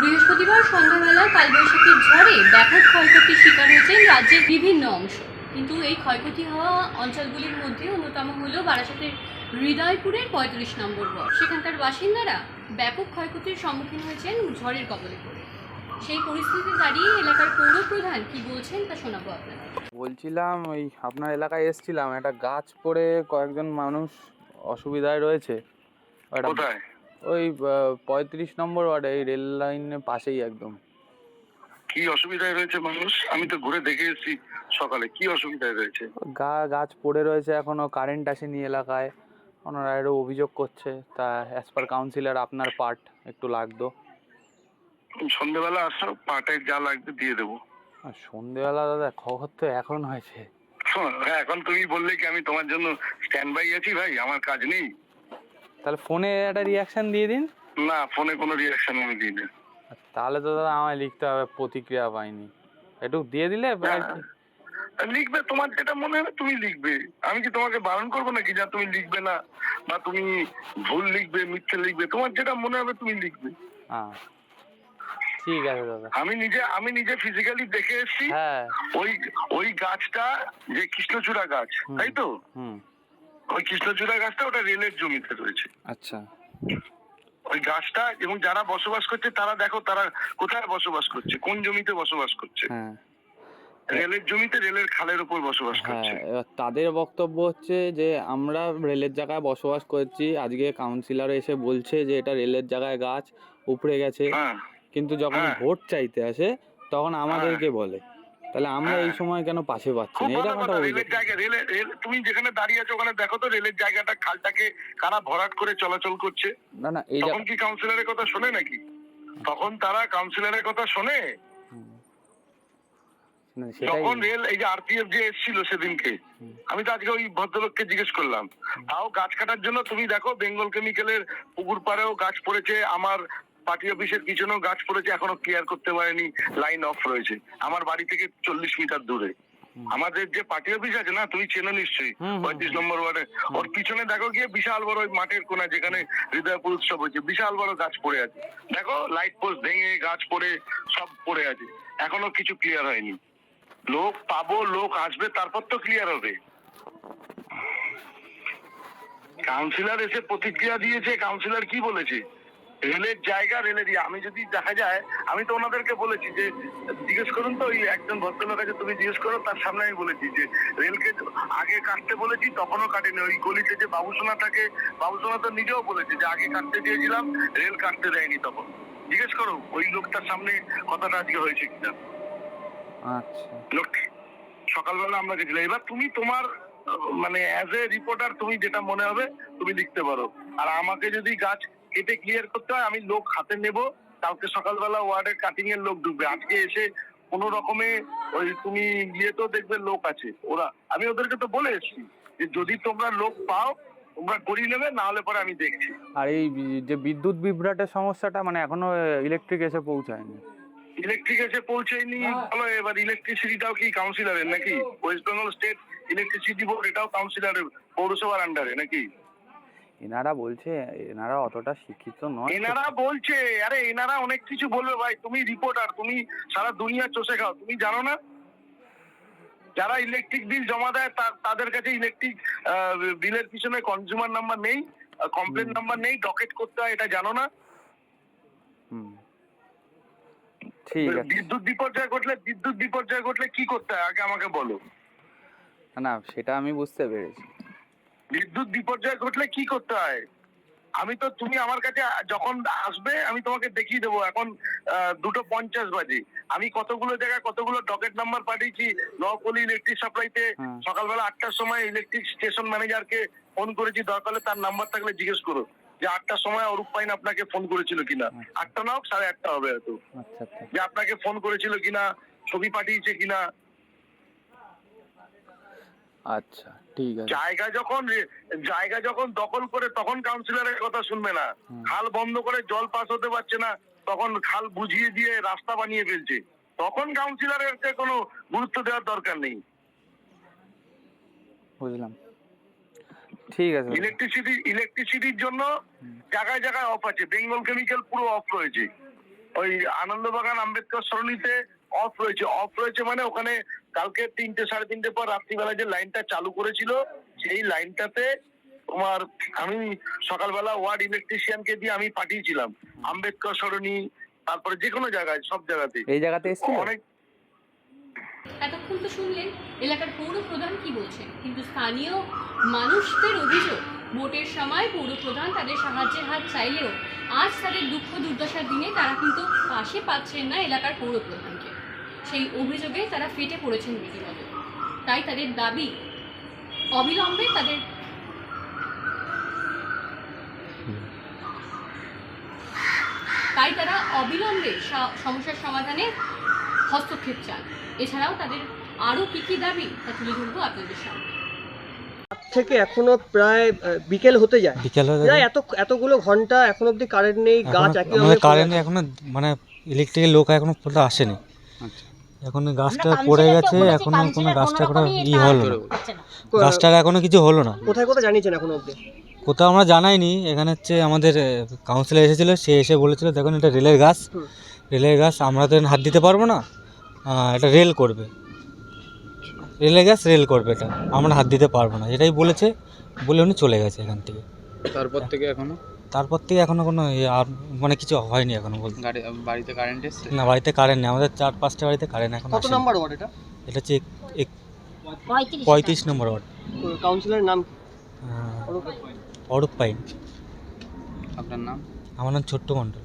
বৃহস্পতিবার সন্ধ্যাবেলা কালবৈশাখীর ঝড়ে ব্যাপক ক্ষয়ক্ষতির শিকার হয়েছেন রাজ্যের বিভিন্ন অংশ। কিন্তু এই ক্ষয়ক্ষতি হওয়া অঞ্চলগুলির মধ্যে অন্যতম হল বারাসাতের হৃদয়পুরের ৩৫ নম্বর ওয়ার্ড। সেখানকার বাসিন্দারা ব্যাপক ক্ষয়ক্ষতির সম্মুখীন হয়েছেন ঝড়ের কবলে পড়ে। সেই পরিস্থিতি দাঁড়িয়ে এলাকার পৌরপ্রধান কি বলছেন তা শোনাবো আপনাদের। বলছিলাম ওই আপনার এলাকায় এসেছিলাম, একটা গাছ পড়ে কয়েকজন মানুষ অসুবিধায় রয়েছে। কোথায়? ওই ৩৫ নম্বর ওয়ার্ডে, এই রেল লাইনের পাশেই একদম। কি অসুবিধায় রয়েছে মানুষ? আমি তো ঘুরে দেখে এসেছি সকালে। কি অসুবিধায় রয়েছে? গাছ পড়ে রয়েছে, এখনো কারেন্ট আসেনি এলাকায়। ওনারা আরও অভিযোগ করছে, তা অ্যাজ পার কাউন্সিলর আপনার পার্ট একটু লাগতো। সন্ধ্যেবেলা আসো, পাটে যা লাগবে দিয়ে দেবো। আর সন্ধেবেলা দাদা খবর তো এখন হয়েছে। হ্যাঁ, এখন তুমি বললে কি আমি তোমার জন্য স্ট্যান্ড বাই আছি ভাই? আমার কাজ নেই? তাহলে ফোনে একটা রিয়াকশন দিয়ে দিন। না, ফোনে কোনো রিয়াকশন আমি দিই না। তাহলে তো দাদা আমায় লিখতে হবে, প্রতিক্রিয়া পাইনি। একটু দিয়ে দিলে লিখবে, তোমার যেটা মনে হবে তুমি লিখবে। আমি কি তোমাকে বারণ করবো নাকি যা তুমি লিখবে না, বা তুমি ভুল লিখবে, মিথ্যে লিখবে? তোমার যেটা মনে হবে তুমি লিখবে। হ্যাঁ, ঠিক আছে দাদা। আমি নিজে ফিজিক্যালি দেখে এসেছি। হ্যাঁ, ওই গাছটা যে কৃষ্ণচূড়া গাছ, তাই তো? ওই কৃষ্ণচূড়া গাছটা ওটা রেলের জমিতে রয়েছে। আচ্ছা। ওই গাছটা, এবং যারা বসবাস করছে তারা দেখো তারা কোথায় বসবাস করছে, কোন জমিতে বসবাস করছে। হ্যাঁ, রেলের জমিতে, রেলের খালের উপর বসবাস করছে। হ্যাঁ, এবার তাদের বক্তব্য হচ্ছে যে আমরা রেলের জায়গায় বসবাস করছি, আজকে কাউন্সিলর এসে বলছে যে এটা রেলের জায়গায় গাছ উপড়ে গেছে, কিন্তু যখন ভোট চাইতে আসে তখন আমাদেরকে বলে, তাহলে আমরা এই সময় কেন পাশে পাচ্ছি না? এটা একটা রেলের জায়গা, তুমি যেখানে দাঁড়িয়ে আছো ওখানে দেখো তো রেলের জায়গাটা, খালটাকে কারা ভরাট করে চলাচল করছে। না না, এই তখন কি কাউন্সিলরের কথা শোনে নাকি? তখন তারা কাউন্সিলরের কথা শোনে? যখন রেল, এই যে আরপিএফ যে এসেছিল সেদিনকে, আমি তো আজকে ওই ভদ্রলোককে জিজ্ঞেস করলাম, তাও গাছ কাটার জন্য তুমি দেখো বেঙ্গল কেমিক্যালের পুকুর পাড়েও গাছ পড়েছে, আমার পার্টি অফিসের পিছনেও গাছ পড়েছে, এখনো ক্লিয়ার করতে পারেনি, লাইন অফ রয়েছে আমার বাড়ি থেকে 40 মিটার দূরে। আমাদের যে পার্টি অফিস আছে না, তুমি চেনো নিশ্চয়ই, ৩৫ নম্বর ওয়ার্ডে, ওর পিছনে দেখো গিয়ে বিশাল বড় ওই মাঠের কোনা যেখানে হৃদয়পুর উৎসব হয়েছে, বিশাল বড় গাছ পড়ে আছে। দেখো লাইট পোস্ট ভেঙে গাছ পড়ে সব পড়ে আছে, এখনো কিছু ক্লিয়ার হয়নি। লোক পাবো, লোক আসবে, তারপর তো ক্লিয়ার হবে। কাউন্সিলর এসে প্রতিক্রিয়া দিয়েছে। কাউন্সিলর কি বলেছে? রেলের জায়গা রেলেরই। আমি যদি দেখা যায়, আমি তো ওনাদেরকে বলেছি যে জিজ্ঞেস করুন তো, ওই একজন ভদ্রলোক আছে, তুমি জিজ্ঞেস করো, তার সামনে আমি বলেছি যে রেলকে আগে কাটতে বলেছি, তখনও কাটেনি। ওই গলিতে যে বাবুসোনা থাকে, বাবুসোনা তো নিজেও বলেছে যে আগে কাটতে দিয়েছিলাম, রেল কাটতে দেয়নি তখন। জিজ্ঞেস করো ওই লোকটার সামনে কথাটা আজকে হয়েছে কিনা। আচ্ছা, লোক সকালবেলা আমরা গেছিলাম। এবার তুমি তোমার মানে অ্যাজ এ রিপোর্টার তুমি যেটা মনে হবে তুমি লিখতে পারো। আর আমাকে যদি গাছ কেটে ক্লিয়ার করতে হয়, আমি লোক হাতে নেব। কালকে সকালবেলা ওয়ার্ডের কাটিং এর লোক ঢুকবে। আজকে এসে কোনো রকমে ওই তুমি তো দেখবে লোক আছে ওরা, আমি ওদেরকে তো বলে এসেছি যে যদি তোমরা লোক পাও তোমরা করিয়ে নেবে, না হলে পরে আমি দেখছি। আর এই যে বিদ্যুৎ বিভ্রাটের সমস্যাটা, মানে এখনো ইলেকট্রিক এসে পৌঁছায়নি। ইলেকট্রিক এসে পৌঁছেনি বলো। এবার ইলেকট্রিসিটিটাও কি কাউন্সিলরের নাকি? West Bengal state electricity board, এটাও কাউন্সিলরের, পৌরসভার আন্ডারে নাকি? এনারা বলছে এনারা অতটা শিক্ষিত নয়। এনারা বলছে, আরে এনারা অনেক কিছু বলবে ভাই। তুমি রিপোর্টার, তুমি সারা দুনিয়া চষে খাও, তুমি জানো না? যারা ইলেকট্রিক বিল জমা দেয় তাদের কাছে ইলেকট্রিক বিলের পিছনে কনজিউমার নাম্বার নেই, কমপ্লেন নাম্বার নেই, ডকেট করতে হয়, এটা জানো না? ঠিক আছে। বিদ্যুৎ বিপর্যয় ঘটলে কি করতে হয় আগে আমাকে বলো। না, সেটা আমি বুঝতে পেরেছি। বিদ্যুৎ বিপর্যয় ঘটলে কি করতে হয়? আমি তো, তুমি আমার কাছে যখন আসবে আমি তোমাকে দেখিয়ে দেবো। এখন 2:50 বাজে, আমি কতগুলো জায়গায় কতগুলো ডকেট নাম্বার পাঠিয়েছি। নকলি ইলেকট্রিক সাপ্লাইতে সকালবেলা 8টার সময় ইলেকট্রিক স্টেশন ম্যানেজারকে ফোন করেছি। দরকার হলে তার নাম্বার থাকলে জিজ্ঞেস করো যে 8টার সময় অরূপ পাইন আপনাকে ফোন করেছিল কিনা। 8টা না হোক, 8:30 হবে হয়তো, যে আপনাকে ফোন করেছিল কিনা, ছবি পাঠিয়েছে কিনা। আচ্ছা, ঠিক আছে। জায়গা যখন দখল করে তখন কাউন্সিলরের কথা শুনবে না। খাল বন্ধ করে জল পাস হতে পারছে না, তখন খাল বুঝিয়ে দিয়ে রাস্তা বানিয়ে ফেলছে, তখন কাউন্সিলরের কোনো গুরুত্ব দেওয়ার দরকার নেই। বুঝলাম, ঠিক আছে। ইলেকট্রিসিটির জন্য জায়গায় জায়গায় অফ আছে। বেঙ্গল কেমিক্যাল পুরো অফ রয়েছে। ওই আনন্দবাগান আম্বেদকর সরণিতে অফ রয়েছে মানে ওখানে কালকে 3টে 3:30 পর রাত্রিবেলা যে লাইনটা চালু করেছিল সেই লাইনটাতে তোমার আমি সকালবেলা ওয়ার্ড ইলেকট্রিশিয়ানকে দিয়ে আমি পাঠিয়েছিলাম আম্বেদকর সরণি, তারপরে যে কোনো জায়গায়, সব জায়গাতে। এই জায়গাতে এসেছিল অনেক। এতক্ষণ তো শুনলেন এলাকার পৌর প্রধান কি বলছেন, কিন্তু স্থানীয় মানুষদের অভিযোগ ভোটের সময় পৌর প্রধান তাদের সাহায্যের হাত চাইলেও আজ তাদের দুঃখ দুর্দশার দিনে তারা কিন্তু পাশে পাচ্ছেন না এলাকার পৌর প্রধানকে। সেই অভিযোগে তারা ফেটে পড়েছেন রীতিমত। তাই তাদের দাবি অবিলম্বে তারা অবিলম্বে সমস্যার সমাধানে হস্তক্ষেপ চান। এছাড়াও তাদের আরও কী দাবি তা তুলে ধরবো আপনাদের সামনে। থেকে এখনো প্রায় বিকেল হতে যায়, প্রায় এতগুলো ঘন্টা এখন অবধি কারেন্ট নেই, গাছ মানে কারেন্ট এখনো মানে ইলেকট্রিকের লোক এখনো পর্যন্ত আসেনি। এখন গাছটা পড়ে গেছে, এখনো কোনো গাছটা কোনো হলো না, গাছটার এখনো কিছু হলো না। কোথায় কোথায় জানিয়েছেন এখন অবধি? কোথাও আমরা জানাইনি, এখানে হচ্ছে আমাদের কাউন্সিলর এসেছিলো, সে এসে বলেছিল দেখুন এটা রেলের গাছ আমরা তো হাত দিতে পারবো না, এটা রেল করবে, রেলের গাছ রেল করবে, এটা আমরা হাত দিতে পারবো না, এটাই বলেছে, বলে উনি চলে গেছে এখান থেকে। তারপর থেকে এখনো কোনো আর মানে কিছু হয়নি এখনো বলতে। বাড়িতে কারেন্ট এসছে না, বাড়িতে কারেন্ট নেই, আমাদের 4-5টা বাড়িতে কারেন্ট এখন কত নাম্বার ওয়ার্ড এটা? এটা হচ্ছে 35 নম্বর ওয়ার্ড। কাউন্সিলরের নাম অরূপ পাইন। আপনার নাম? আমার নাম ছোট্ট মণ্ডল।